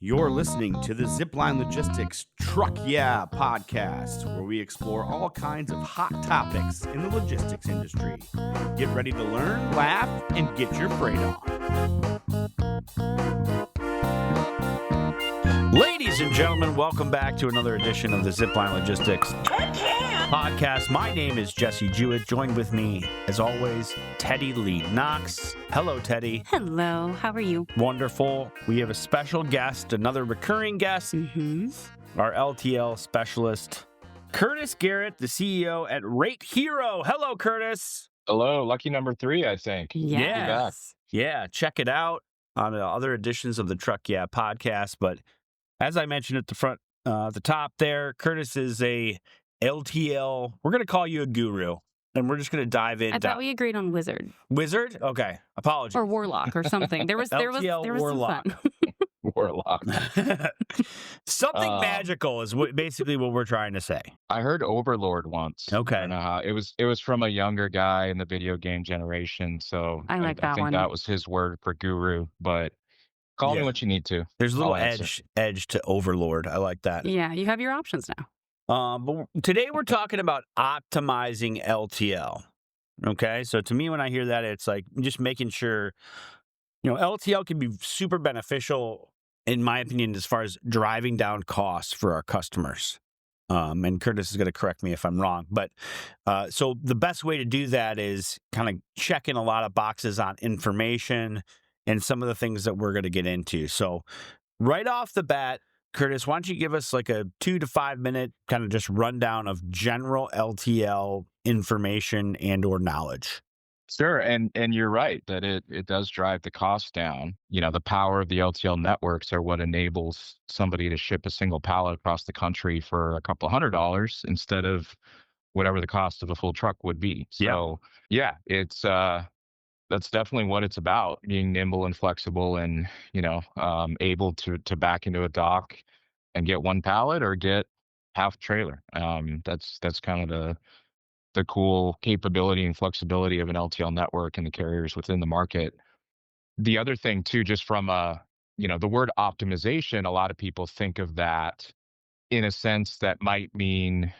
You're listening to the Zipline Logistics Truck Yeah podcast, where we explore all kinds of hot topics in the logistics industry. Get ready to learn, laugh, and get your freight on. Ladies and gentlemen, welcome back to another edition of the Zipline Logistics podcast. My name is Jesse Jewett. Joined with me, as always, Teddy Lee Knox. Hello, Teddy. Hello. How are you? Wonderful. We have a special guest, another recurring guest, our LTL specialist, Curtis Garrett, the CEO at Rate Hero. Hello, Curtis. Hello. Lucky number 3, I think. Yes. Yeah, check it out on other editions of the Truck Yeah podcast. But as I mentioned at the front, the top there, Curtis is a LTL. We're going to call you a guru, and we're just going to dive in. I thought we agreed on wizard Wizard? Okay. Apologies. or warlock or something. There was LTL warlock. some fun. Warlock. Something magical is basically what we're trying to say. I heard Overlord once. Okay. I don't know how. It was from a younger guy in the video game generation. So I like that think one. that was his word for guru. But call me what you need to. There's a little I'll answer. edge to Overlord. I like that. Yeah, you have your options now. But today we're talking about optimizing LTL. Okay, so to me, when I hear that, it's like just making sure, LTL can be super beneficial, in my opinion, as far as driving down costs for our customers. And Curtis is going to correct me if I'm wrong, but so the best way to do that is kind of checking a lot of boxes on information and some of the things that we're going to get into. So right off the bat, Curtis, why don't you give us like a 2 to 5 minute kind of just rundown of general LTL information and or knowledge? Sure. And you're right that it does drive the cost down. The power of the LTL networks are what enables somebody to ship a single pallet across the country for a couple $100 instead of whatever the cost of a full truck would be. So it's that's definitely what it's about, being nimble and flexible and, able to back into a dock and get one pallet or get half trailer. That's kind of the cool capability and flexibility of an LTL network and the carriers within the market. The other thing too, just from the word optimization, a lot of people think of that in a sense that might mean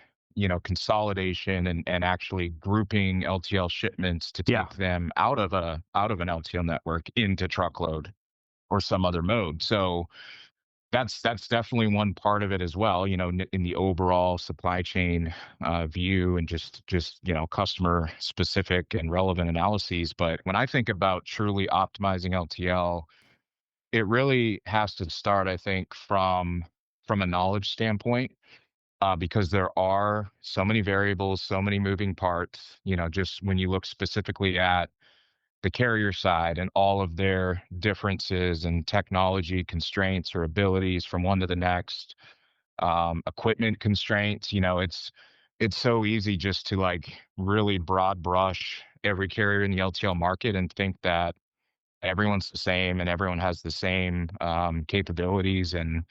consolidation and actually grouping LTL shipments to take them out of an LTL network into truckload or some other mode. So that's definitely one part of it as well, in the overall supply chain view and just customer specific and relevant analyses. But when I think about truly optimizing LTL, it really has to start, I think, from a knowledge standpoint. Because there are so many variables, so many moving parts, just when you look specifically at the carrier side and all of their differences and technology constraints or abilities from one to the next, equipment constraints, it's so easy just to like really broad brush every carrier in the LTL market and think that everyone's the same and everyone has the same capabilities and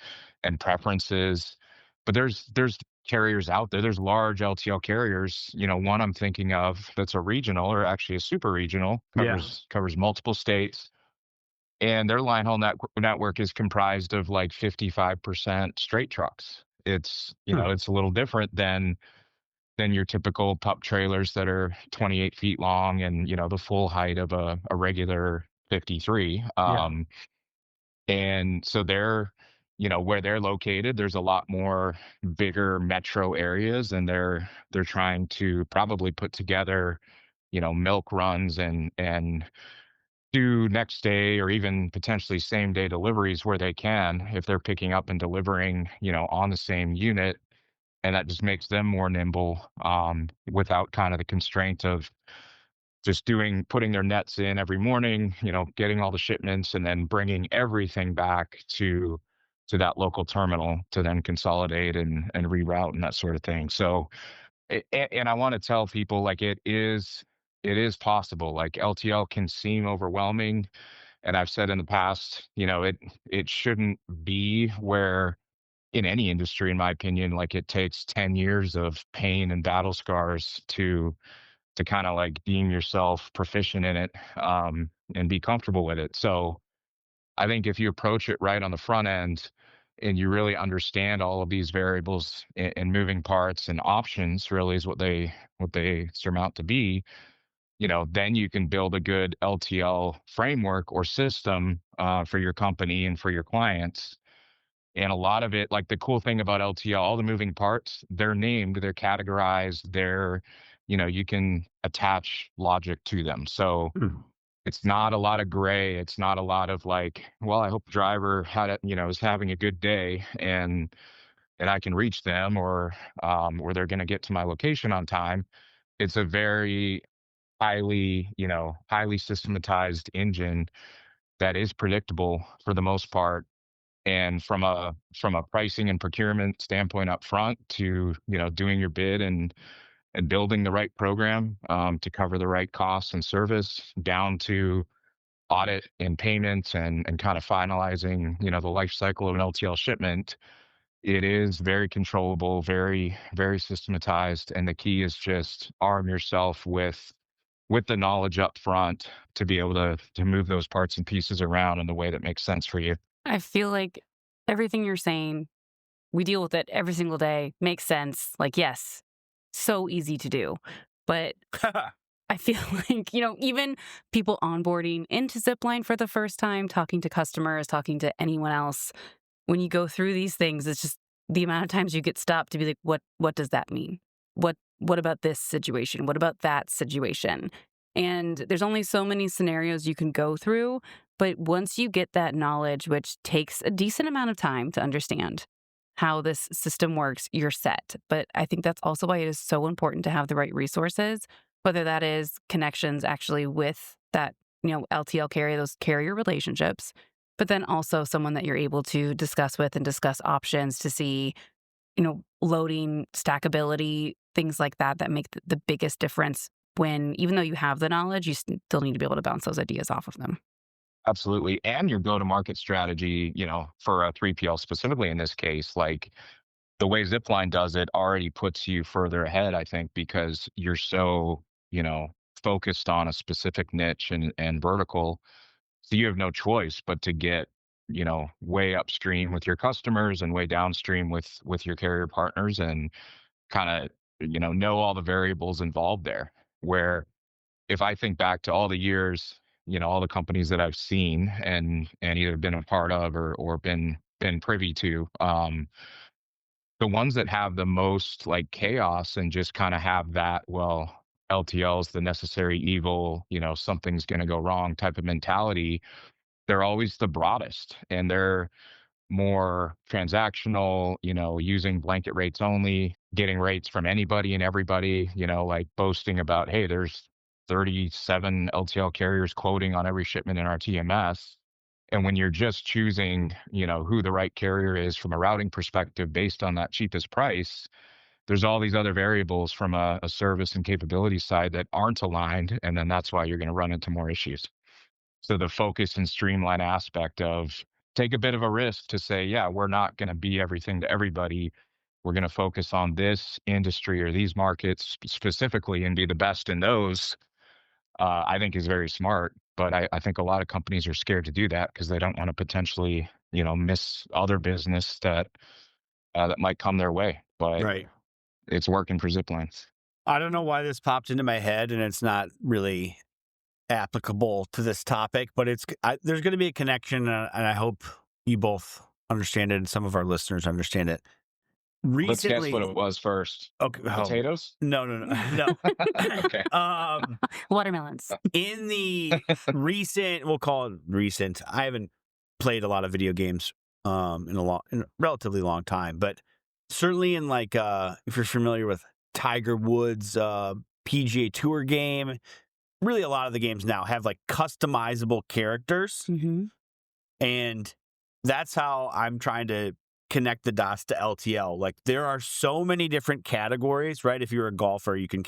preferences. But there's carriers out there. There's large LTL carriers. One I'm thinking of that's a regional or actually a super regional, covers multiple states, and their line haul network is comprised of like 55% straight trucks. It's it's a little different than your typical pup trailers that are 28 feet long and the full height of a regular 53. And so they're where they're located, there's a lot more bigger metro areas, and they're trying to probably put together, milk runs and do next day or even potentially same day deliveries where they can, if they're picking up and delivering, on the same unit. And that just makes them more nimble, without kind of the constraint of just putting their nets in every morning, getting all the shipments and then bringing everything back to that local terminal to then consolidate and reroute and that sort of thing. So, and I want to tell people like it is possible. Like LTL can seem overwhelming, and I've said in the past, it shouldn't be where in any industry, in my opinion, like it takes 10 years of pain and battle scars to kind of like deem yourself proficient in it, and be comfortable with it. So I think if you approach it right on the front end, and you really understand all of these variables and moving parts and options really is what they surmount to be, then you can build a good LTL framework or system for your company and for your clients. And a lot of it, like the cool thing about LTL, all the moving parts, they're named, they're categorized, you can attach logic to them. So Hmm. it's not a lot of gray. It's not a lot of like, well, I hope the driver is having a good day and I can reach them or they're going to get to my location on time. It's a very highly systematized engine that is predictable for the most part. And from a pricing and procurement standpoint up front to, doing your bid and building the right program to cover the right costs and service down to audit and payments and kind of finalizing, the life cycle of an LTL shipment, it is very controllable, very, very systematized. And the key is just arm yourself with the knowledge up front to be able to move those parts and pieces around in the way that makes sense for you. I feel like everything you're saying, we deal with it every single day, makes sense. Like, yes, so easy to do. But I feel like, even people onboarding into Zipline for the first time, talking to customers, talking to anyone else, when you go through these things, it's just the amount of times you get stopped to be like, what does that mean? What about this situation? What about that situation? And there's only so many scenarios you can go through, but once you get that knowledge, which takes a decent amount of time to understand how this system works, you're set. But I think that's also why it is so important to have the right resources, whether that is connections actually with that, LTL carrier, those carrier relationships, but then also someone that you're able to discuss with and discuss options to see, loading, stackability, things like that that make the biggest difference when, even though you have the knowledge, you still need to be able to bounce those ideas off of them. Absolutely. And your go-to-market strategy, for a 3PL specifically in this case, like the way Zipline does it already puts you further ahead, I think, because you're so, you know, focused on a specific niche and vertical. So you have no choice but to get, way upstream with your customers and way downstream with your carrier partners and kind of, know all the variables involved there. Where if I think back to all the years, all the companies that I've seen and either been a part of or been privy to, the ones that have the most like chaos and just kind of have that, well, LTL is the necessary evil, something's going to go wrong type of mentality, they're always the broadest and they're more transactional, using blanket rates only, getting rates from anybody and everybody, like boasting about, hey, there's 37 LTL carriers quoting on every shipment in our TMS. And when you're just choosing, who the right carrier is from a routing perspective based on that cheapest price, there's all these other variables from a service and capability side that aren't aligned. And then that's why you're going to run into more issues. So the focus and streamline aspect of take a bit of a risk to say, yeah, we're not going to be everything to everybody. We're going to focus on this industry or these markets specifically and be the best in those. I think is very smart. But I think a lot of companies are scared to do that because they don't want to potentially, miss other business that might come their way. But Right. it's working for Zipline. I don't know why this popped into my head, and it's not really applicable to this topic, but there's going to be a connection, and I hope you both understand it, and some of our listeners understand it. Let's guess what Recently, it was first. okay, Potatoes? no, no, no, Okay. no. Watermelons. In the recent, we'll call it recent. I haven't played a lot of video games in a relatively long time, but certainly in like if you're familiar with Tiger Woods PGA Tour game, really a lot of the games now have like customizable characters, Mm-hmm. and that's how I'm trying to connect the dots to LTL. Like there are so many different categories, right? If you're a golfer, you can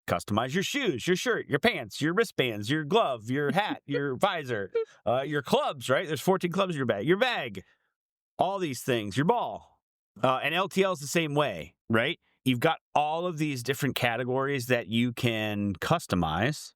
customize your shoes, your shirt, your pants, your wristbands, your glove, your hat, your visor, your clubs, right? There's 14 clubs in your bag, all these things, your ball. And LTL is the same way, right? You've got all of these different categories that you can customize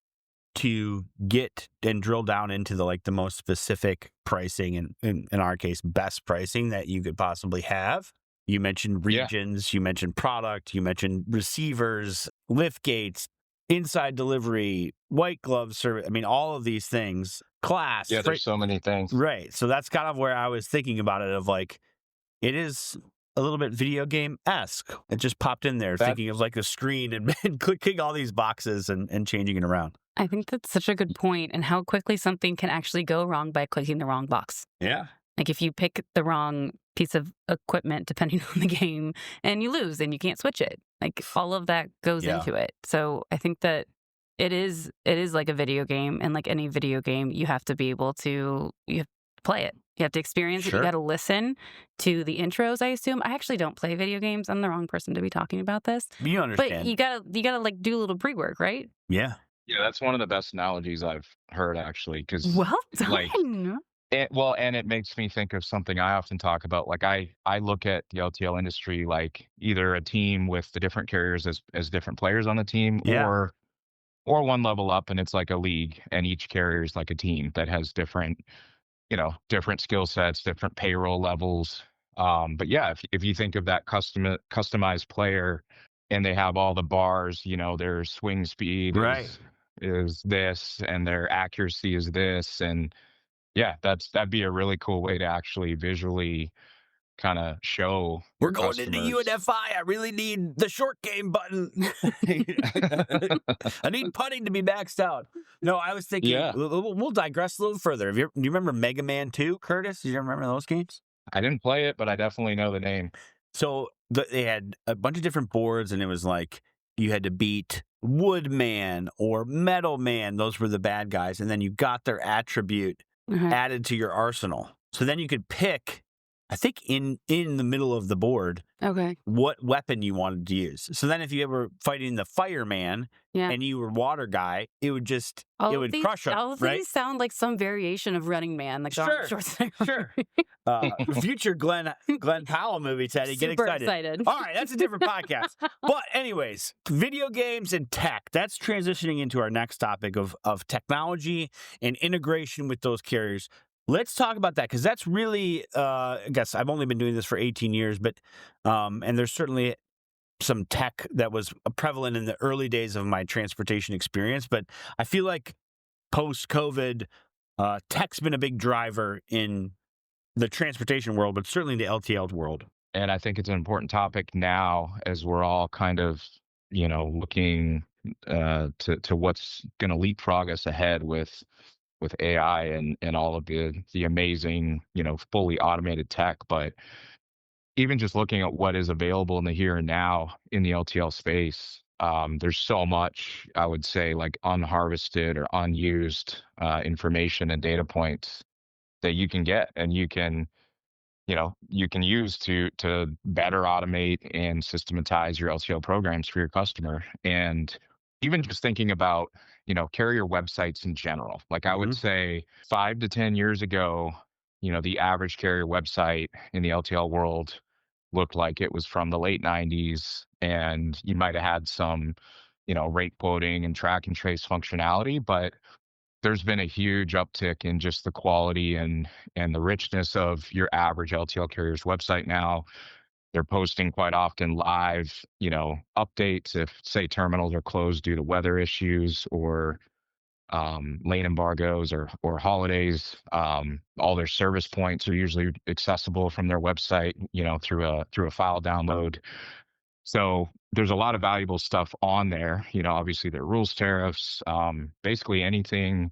to get and drill down into the most specific pricing and in our case, best pricing that you could possibly have. You mentioned Yeah. regions, you mentioned product, you mentioned receivers, lift gates, inside delivery, white glove service. I mean, all of these things, class, Yeah, freight. there's so many things. Right. So that's kind of where I was thinking about it of it is a little bit video game-esque. It just popped in there thinking of a screen and clicking all these boxes and changing it around. I think that's such a good point, and how quickly something can actually go wrong by clicking the wrong box. Yeah. Like if you pick the wrong piece of equipment, depending on the game, and you lose and you can't switch it, like all of that goes Yeah. into it. So I think that it is like a video game, and like any video game, you have to be able to play it. You have to experience it. Sure. You got to listen to the intros. I assume I actually don't play video games. I'm the wrong person to be talking about this. You understand. But you gotta do a little pre-work, right? Yeah. Yeah, that's one of the best analogies I've heard, actually, because Well like done. and it makes me think of something I often talk about. Like I look at the LTL industry like either a team with the different carriers as different players on the team, Yeah. or one level up and it's like a league, and each carrier is like a team that has different, different skill sets, different payroll levels. But yeah, if you think of that customized player, and they have all the bars, their swing speed Right. is this, and their accuracy is this, and yeah, that'd be a really cool way to actually visually kind of show We're your going into customers. UNFI. I really need the short game button. I need putting to be maxed out. No, I was thinking, Yeah. we'll digress a little further. Do you remember Mega Man 2, Curtis? Do you remember those games? I didn't play it, but I definitely know the name. So they had a bunch of different boards, and it was like you had to beat Woodman or Metal Man. Those were the bad guys. And then you got their attribute Mhm. added to your arsenal. So then you could pick, I think in the middle of the board, Okay. what weapon you wanted to use. So then if you were fighting the fireman Yeah. and you were water guy, it would crush them, All of right? these sound like some variation of Running Man, like Sure, Arnold Schwarzenegger. Sure. Future Glenn Powell movie, Teddy. Get Super excited. All right, that's a different podcast. But anyways, video games and tech, that's transitioning into our next topic of technology and integration with those carriers. Let's talk about that, because that's really, I guess I've only been doing this for 18 years, but and there's certainly some tech that was prevalent in the early days of my transportation experience. But I feel like post-COVID, tech's been a big driver in the transportation world, but certainly in the LTL world. And I think it's an important topic now as we're all kind of, looking to what's going to leapfrog us ahead with AI and all of the amazing, fully automated tech. But even just looking at what is available in the here and now in the LTL space, there's so much, I would say, like unharvested or unused information and data points that you can get, and you can use to better automate and systematize your LTL programs for your customer. And even just thinking about, carrier websites in general. Like I would say 5 to 10 years ago, the average carrier website in the LTL world looked like it was from the late 90s, and you might have had some, rate quoting and track and trace functionality, but there's been a huge uptick in just the quality and the richness of your average LTL carrier's website now. They're posting quite often live, updates if, say, terminals are closed due to weather issues or lane embargoes or holidays. All their service points are usually accessible from their website, through a file download. So there's a lot of valuable stuff on there. Obviously their rules, tariffs, basically anything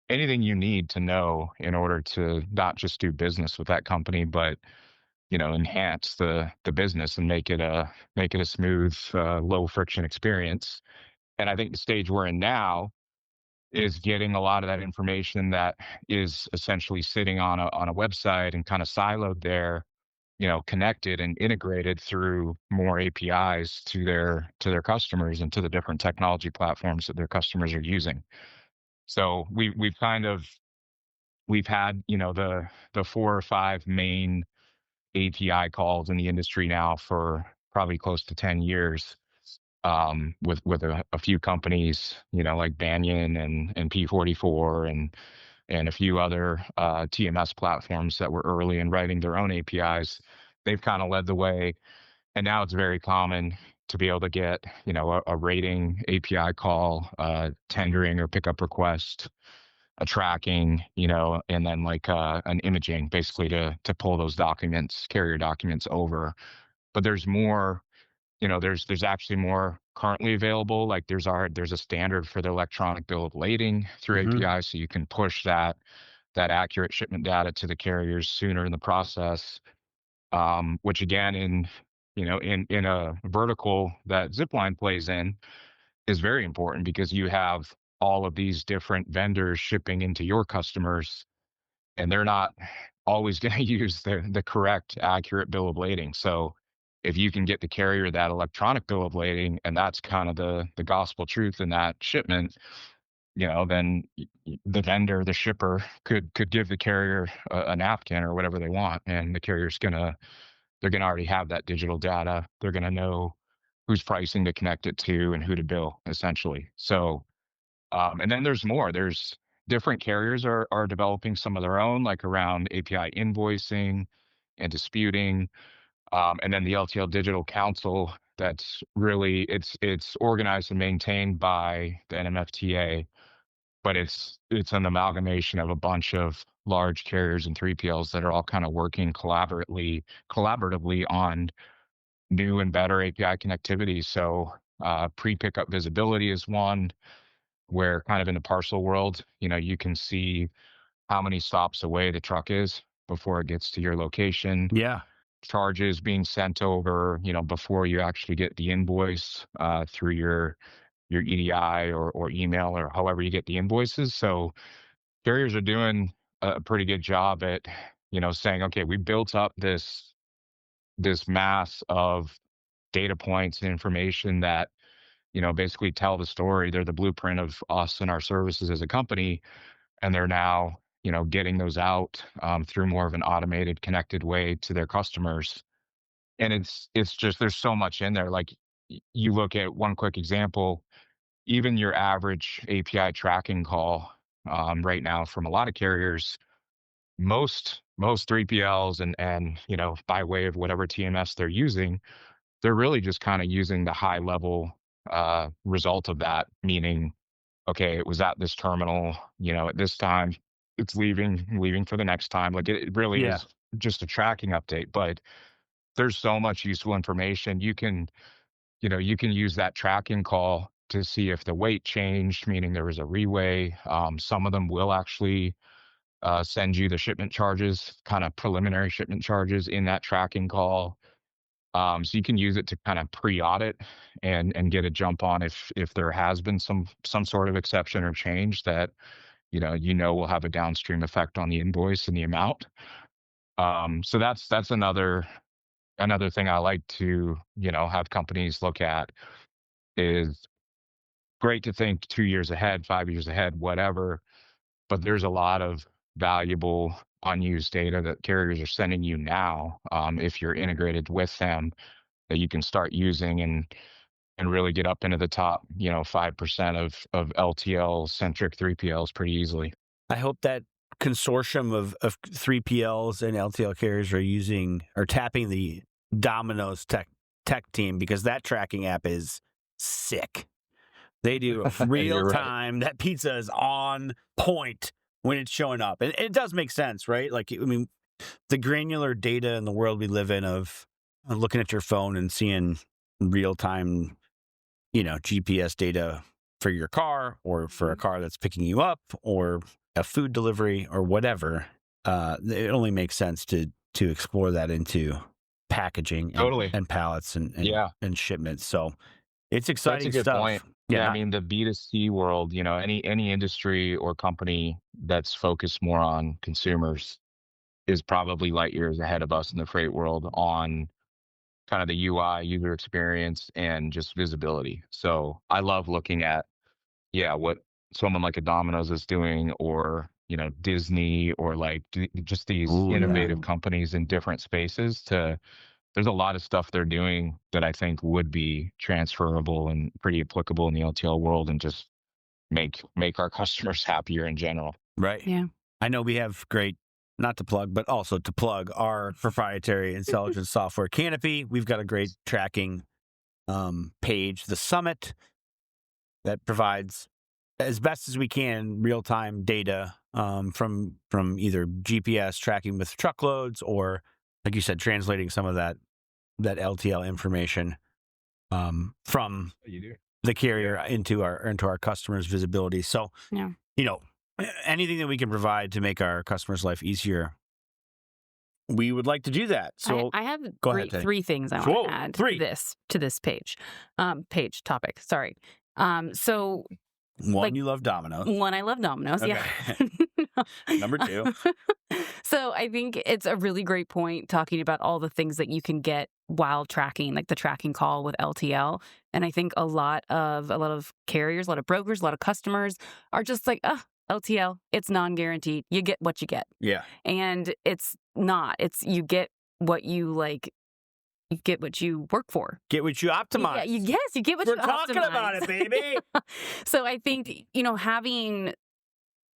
you need to know in order to not just do business with that company, but enhance the business and make it a smooth, low friction experience. And I think the stage we're in now is getting a lot of that information that is essentially sitting on a website and kind of siloed there, connected and integrated through more APIs to their customers and to the different technology platforms that their customers are using. So we've had, the 4 or 5 main API calls in the industry now for probably close to 10 years. with a few companies, like Banyan and P44 and a few other TMS platforms that were early in writing their own APIs. They've kind of led the way, and now it's very common to be able to get a rating API call, tendering or pickup request, a tracking, and then like an imaging, basically to pull those documents, carrier documents over. But there's more, there's actually more currently available. Like there's a standard for the electronic bill of lading through Hmm. API, so you can push that accurate shipment data to the carriers sooner in the process. Which again, in a vertical that Zipline plays in, is very important because you have all of these different vendors shipping into your customers, and they're not always going to use the correct, accurate bill of lading. So if you can get the carrier that electronic bill of lading, and that's kind of the gospel truth in that shipment, then the vendor, the shipper could give the carrier a napkin or whatever they want, and the carrier's they're gonna already have that digital data. They're gonna know who's pricing to connect it to and who to bill, essentially. So, and then there's more. There's different carriers are developing some of their own, like around API invoicing and disputing. And then the LTL Digital Council, that's really it's organized and maintained by the NMFTA, but it's an amalgamation of a bunch of large carriers and 3PLs that are all kind of working collaboratively on new and better API connectivity. So pre-pickup visibility is one where kind of in the parcel world, you can see how many stops away the truck is before it gets to your location. Yeah. Charges being sent over, before you actually get the invoice through your EDI or email or however you get the invoices. So carriers are doing a pretty good job at, saying, okay, we built up this mass of data points and information that, basically tell the story. They're the blueprint of us and our services as a company, and they're now, getting those out through more of an automated, connected way to their customers. And it's just there's so much in there. Like you look at one quick example, even your average API tracking call right now from a lot of carriers, most 3PLs and by way of whatever TMS they're using, they're really just kind of using the high level result of that, meaning, okay, it was at this terminal, at this time, it's leaving for the next time. Like it really Yeah. is just a tracking update, but there's so much useful information. You can use that tracking call to see if the weight changed, meaning there was a reweigh. Some of them will actually send you the shipment charges, kind of preliminary shipment charges in that tracking call. So you can use it to kind of pre-audit and get a jump on if there has been some sort of exception or change that will have a downstream effect on the invoice and the amount. So that's another thing I like to have companies look at. Is great to think 2 years ahead, 5 years ahead, whatever, but there's a lot of valuable unused data that carriers are sending you now, if you're integrated with them, that you can start using and really get up into the top, 5% of LTL centric 3PLs pretty easily. I hope that consortium of 3PLs and LTL carriers are tapping the Domino's tech team, because that tracking app is sick. They do real You're right. time. That pizza is on point when it's showing up. And it does make sense, right? Like, I mean, the granular data in the world we live in of looking at your phone and seeing real time, GPS data for your car or for a car that's picking you up or a food delivery or whatever. It only makes sense to explore that into packaging Totally. and pallets Yeah. and shipments. So it's That's a exciting good stuff. point. Yeah, Yeah, I mean, the B2C world, any industry or company that's focused more on consumers is probably light years ahead of us in the freight world on kind of the UI, user experience, and just visibility. So I love looking at, yeah, what someone like a Domino's is doing, or Disney, or like just these oh yeah, innovative companies in different spaces to there's a lot of stuff they're doing that I think would be transferable and pretty applicable in the LTL world, and just make our customers happier in general. Right. Yeah. I know we have great, not to plug, but also to plug our proprietary intelligence software Canopy. We've got a great tracking page, the Summit, that provides as best as we can real-time data from either GPS tracking with truckloads or, like you said, translating some of that LTL information from You do. the carrier into our customers' visibility. So, Yeah. anything that we can provide to make our customers' life easier, we would like to do that. So I have go ahead, Teddy. three things I Whoa, want to add three. to this page topic. Sorry. So One, you love Domino's. one, I love Domino's. Okay. Yeah. Number two. So I think it's a really great point talking about all the things that you can get while tracking, like the tracking call with LTL. And I think a lot of carriers, a lot of brokers, a lot of customers are just like, LTL, it's non-guaranteed. You get what you get. Yeah. And it's not. It's you get what you like. You get what you work for. Get what you optimize. Yeah, yes, you get what We're you talking optimize. about it, baby. So I think, having,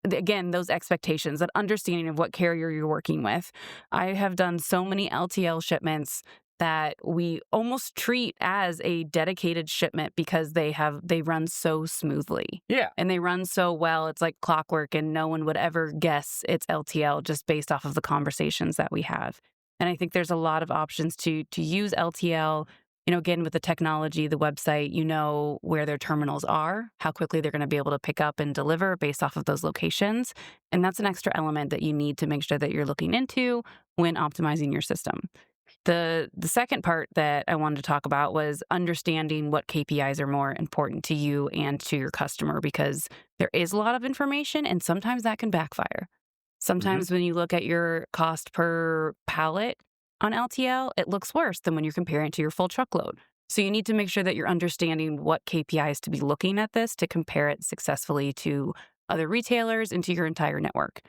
again, those expectations, that understanding of what carrier you're working with. I have done so many LTL shipments that we almost treat as a dedicated shipment because they run so smoothly. Yeah. And they run so well. It's like clockwork, and no one would ever guess it's LTL just based off of the conversations that we have. And I think there's a lot of options to use LTL. Again, with the technology, the website, where their terminals are, how quickly they're going to be able to pick up and deliver based off of those locations. And that's an extra element that you need to make sure that you're looking into when optimizing your system. The second part that I wanted to talk about was understanding what KPIs are more important to you and to your customer, because there is a lot of information and sometimes that can backfire. Sometimes when you look at your cost per pallet on LTL, it looks worse than when you're comparing it to your full truckload. So you need to make sure that you're understanding what KPIs to be looking at this to compare it successfully to other retailers and to your entire network.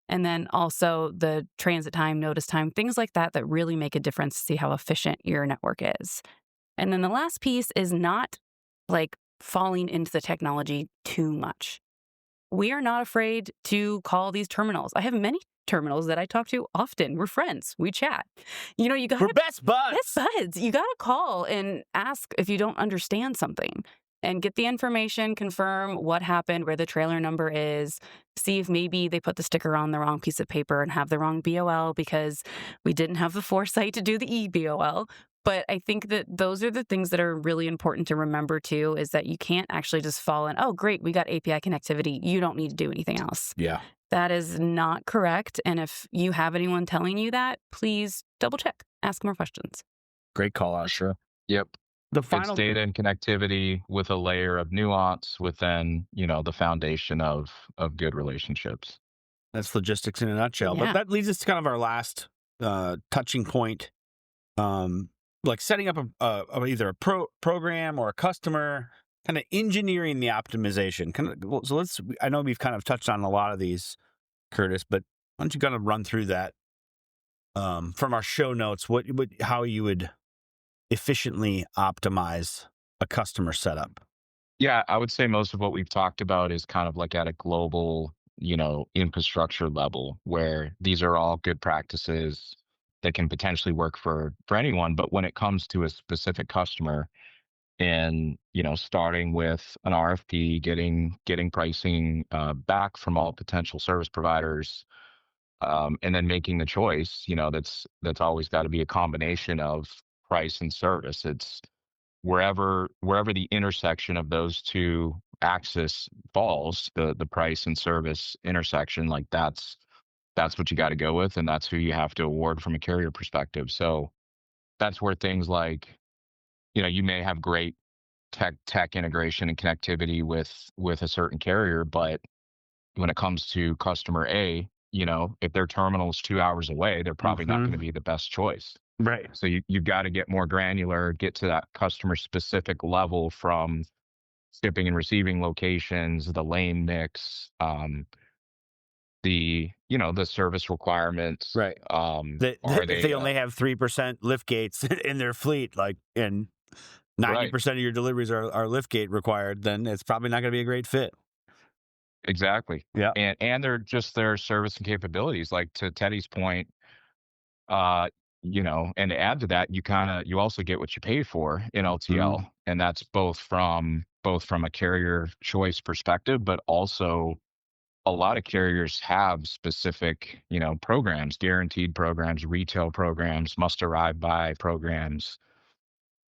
And then also the transit time, notice time, things like that really make a difference to see how efficient your network is. And then the last piece is not like falling into the technology too much. We are not afraid to call these terminals. I have many terminals that I talk to often. We're friends. We chat. You got We're best buds. Best buds. You got to call and ask if you don't understand something and get the information, confirm what happened, where the trailer number is, see if maybe they put the sticker on the wrong piece of paper and have the wrong BOL because we didn't have the foresight to do the eBOL. But I think that those are the things that are really important to remember too, is that you can't actually just fall in, oh, great, we got API connectivity. You don't need to do anything else. Yeah. That is not correct. And if you have anyone telling you that, please double check, ask more questions. Great call out. Sure. Yep. The It's final data and connectivity with a layer of nuance within, the foundation of good relationships. That's logistics in a nutshell. Yeah. But that leads us to kind of our last touching point. Like setting up either a program or a customer, kind of engineering the optimization. I know we've kind of touched on a lot of these, Curtis, but why don't you kind of run through that from our show notes? How you would efficiently optimize a customer setup? Yeah, I would say most of what we've talked about is kind of like at a global, infrastructure level, where these are all good practices that can potentially work for anyone. But when it comes to a specific customer, and starting with an RFP, getting pricing back from all potential service providers, and then making the choice, that's always got to be a combination of price and service. It's wherever the intersection of those two axes falls, the price and service intersection, like that's what you got to go with, and that's who you have to award from a carrier perspective. So that's where things like, you may have great tech integration and connectivity with a certain carrier, but when it comes to customer A, if their terminal is 2 hours away, they're probably not going to be the best choice. Right. So you've got to get more granular, get to that customer specific level, from shipping and receiving locations, the lane mix, the, the service requirements. Right. Are If they they, only have 3% lift gates in their fleet, like, and right? 90% of your deliveries are lift gate required, then it's probably not going to be a great fit. Exactly. Yeah. And they're just their service and capabilities. Like to Teddy's point, uh, and to add to that, you also get what you pay for in Mhm. LTL. And that's both from a carrier choice perspective, but also a lot of carriers have specific, programs, guaranteed programs, retail programs, must arrive by programs.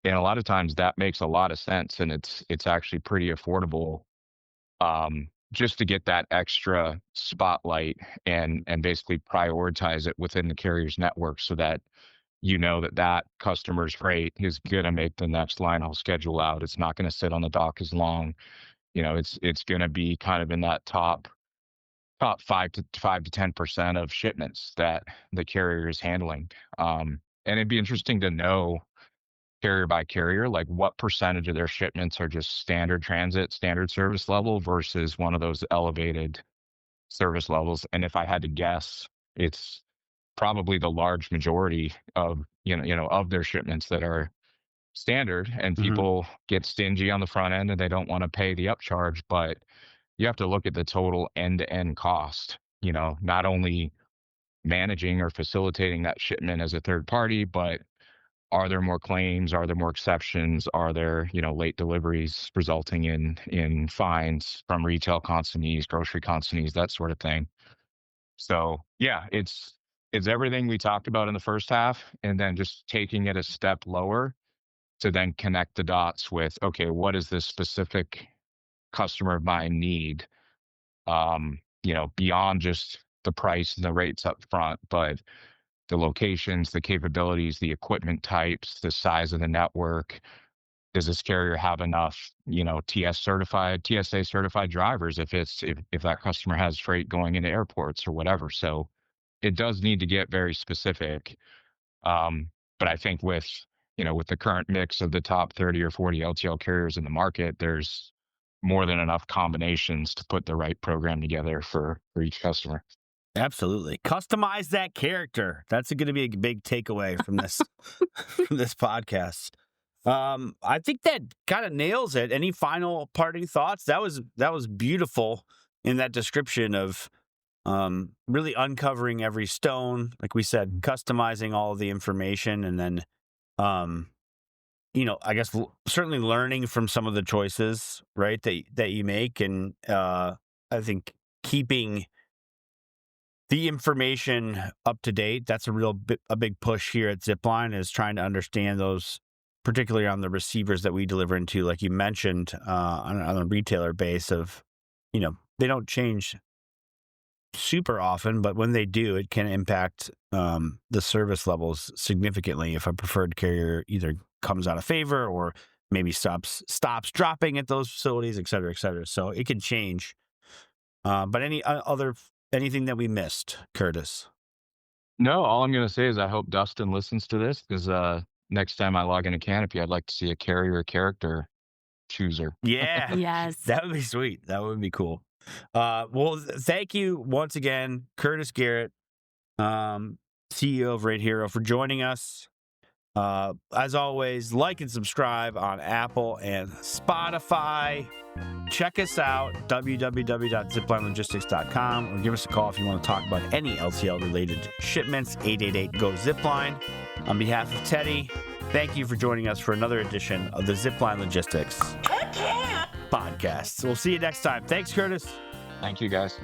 And a lot of times that makes a lot of sense, and it's actually pretty affordable, just to get that extra spotlight and basically prioritize it within the carrier's network so that that customer's freight is gonna make the next line haul schedule out. It's not gonna sit on the dock as long. It's gonna be kind of in that top 5 to 10% of shipments that the carrier is handling. And it'd be interesting to know carrier by carrier, like what percentage of their shipments are just standard transit, standard service level versus one of those elevated service levels. And if I had to guess, it's probably the large majority of of their shipments that are standard, and Mhm. people get stingy on the front end and they don't want to pay the upcharge. But you have to look at the total end-to-end cost, not only managing or facilitating that shipment as a third party, but are there more claims? Are there more exceptions? Are there, late deliveries resulting in fines from retail consignees, grocery consignees, that sort of thing? So yeah, it's everything we talked about in the first half, and then just taking it a step lower to then connect the dots with, okay, what does this specific customer of mine need? Beyond just the price and the rates up front, but the locations, the capabilities, the equipment types, the size of the network. Does this carrier have enough, TSA certified drivers if that customer has freight going into airports or whatever? So it does need to get very specific. But I think with the current mix of the top 30 or 40 LTL carriers in the market, there's more than enough combinations to put the right program together for each customer. Absolutely. Customize that character. That's going to be a big takeaway from this from this podcast. I think that kind of nails it. Any final parting thoughts? That was beautiful in that description of really uncovering every stone, like we said, customizing all of the information, and then um, I guess certainly learning from some of the choices, right, that you make, and I think keeping the information up to date. That's a big push here at Zipline, is trying to understand those, particularly on the receivers that we deliver into, like you mentioned, on a retailer base of, they don't change super often, but when they do, it can impact the service levels significantly if a preferred carrier either comes out of favor or maybe stops dropping at those facilities, et cetera, et cetera. So it can change. But anything that we missed, Curtis? No, all I'm going to say is I hope Dustin listens to this, because next time I log into Canopy, I'd like to see a carrier character chooser. Yeah, Yes. that would be sweet. That would be cool. Well, thank you once again, Curtis Garrett, CEO of Rate Hero, for joining us. As always, like and subscribe on Apple and Spotify. Check us out, www.ziplinelogistics.com, or give us a call if you want to talk about any LTL related shipments. 888-GO-ZIPLINE. On behalf of Teddy, thank you for joining us for another edition of the Zipline Logistics podcast. We'll see you next time. Thanks, Curtis. Thank you, guys.